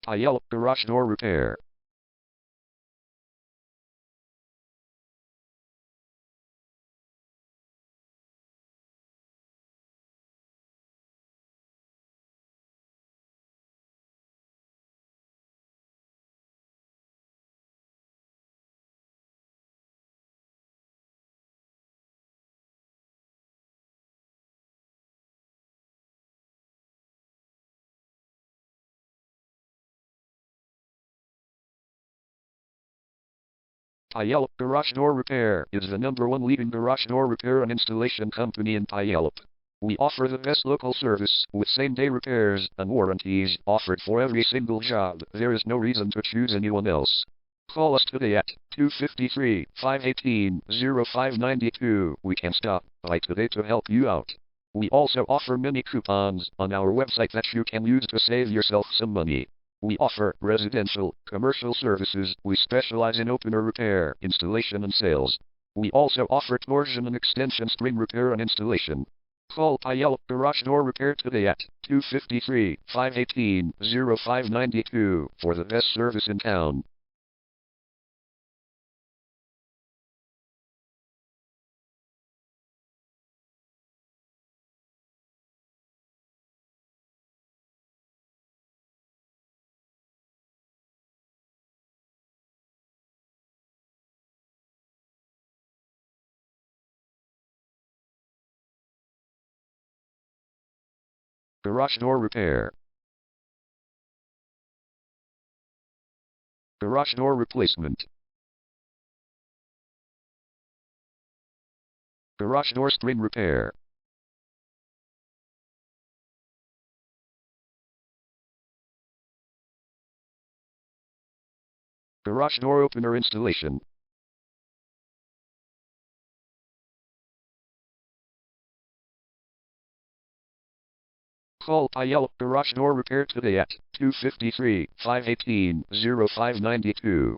Puyallup garage door repair. Puyallup Garage Door Repair is the #1 leading garage door repair and installation company in Puyallup. We offer the best local service with same-day repairs and warranties offered for every single job. There is no reason to choose anyone else. Call us today at 253-518-0592. We can stop by today to help you out. We also offer many coupons on our website that you can use to save yourself some money. We offer residential, commercial services. We specialize in opener repair, installation and sales. We also offer torsion and extension string repair and installation. Call Puyallup Garage Door Repair today at 253-518-0592 for the best service in town. Garage door repair. Garage door replacement. Garage door string repair. Garage door opener installation. Call Puyallup Garage Door Repair today at 253-518-0592.